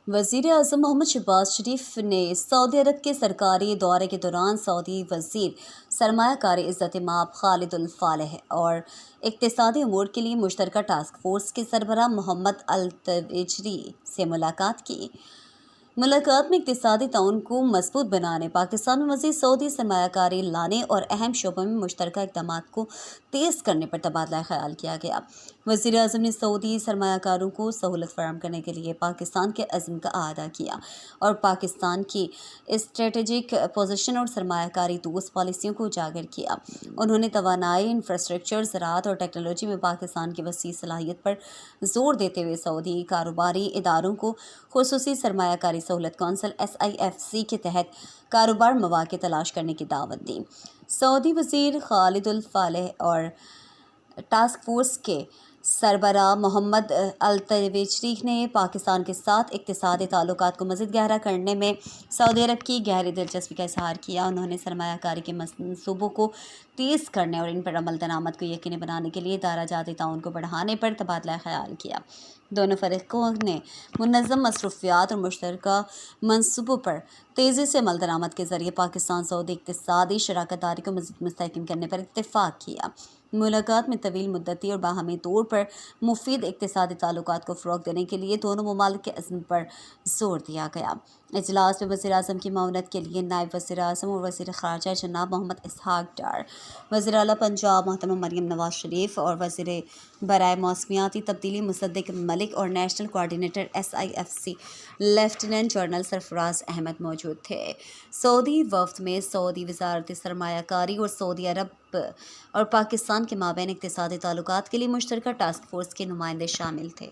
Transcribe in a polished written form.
वज़ीर आज़म मोहम्मद शहबाज शरीफ ने सऊदी अरब के सरकारी दौरे के दौरान सऊदी वज़ीर सरमायाकारी इज़्ज़त माब खालिद अल फालेह और इक़्तिसादी उमूर के लिए मुश्तरका टास्क फोर्स के सरबराह मोहम्मद अल तवेजरी से मुलाकात की। मुलाकात में इक़्तिसादी ताउन को मज़बूत बनाने, पाकिस्तान में मज़ीद सऊदी सरमायाकारी लाने और अहम शोबों में मुश्तरका इक़दामात को तेज़ करने पर तबादला ख़याल किया गया। वज़ीर आज़म ने सऊदी सरमायाकारों को सहूलत फराहम करने के लिए पाकिस्तान के अज़्म का अहाता किया और पाकिस्तान की स्ट्रेटेजिक पोजीशन और सरमायाकारी दोस्त पॉलिसियों को उजागर किया। उन्होंने तवानाई, इंफ्रास्ट्रक्चर, ज़राअत और टेक्नोलॉजी में पाकिस्तान की वसी सलाहियत पर ज़ोर देते हुए सऊदी कारोबारी इदारों को खुसूसी सरमायाकारी सहूलत कौंसिल SIFC के तहत कारोबार मौक़े तलाश करने की दावत दी। सऊदी वज़ीर खालिद अल फालेह और टास्क फोर्स के सरबराह मोहम्मद अल तवेजरी ने पाकिस्तान के साथ इक़्तिसादी ताल्लुकात को मज़ीद गहरा करने में सऊदी अरब की गहरी दिलचस्पी का इज़हार किया। उन्होंने सरमायाकारी के मंसूबों को तेज़ करने और इन पर अमल दरामद को यकीनी बनाने के लिए दायरा जाती ताउन को बढ़ाने पर तबादला ख़याल किया। दोनों फ़रीक़ों ने मुनज़्ज़म मसरूफ़ियात और मुश्तरका मंसूबों पर तेज़ी से अमल दरामद के ज़रिए पाकिस्तान सऊदी इक़्तिसादी शराकत दारी को मज़ीद मुस्तहकम करने पर इत्तेफ़ाक़ किया। मुलाकात में तवील मुद्दती और बाहमी तौर पर मुफीद इक़्तिसादी ताल्लुकात को फ़रोग़ देने के लिए दोनों ममालिक के अज़्म पर ज़ोर दिया गया। इजलास में वज़ीर आज़म की मावनत के लिए नायब वज़ीर आज़म और वज़ीर ख़ारजा जनाब मोहम्मद इसहाक़ डार, वज़ीर आला पंजाब मोहतरमा मरियम नवाज़ शरीफ और वज़ीर बराए मौसमियाती तब्दीली मुसद्दिक़ मलिक और national coordinator SIFC lieutenant general Sarfaraz Ahmed मौजूद थे। सऊदी वफ़द में सऊदी वज़ारत सरमायाकारी और सऊदी अरब और पाकिस्तान के माबैन इक़्तिसादी ताल्लुकात के लिए मुश्तरका टास्क फोर्स के नुमाइंदे शामिल थे।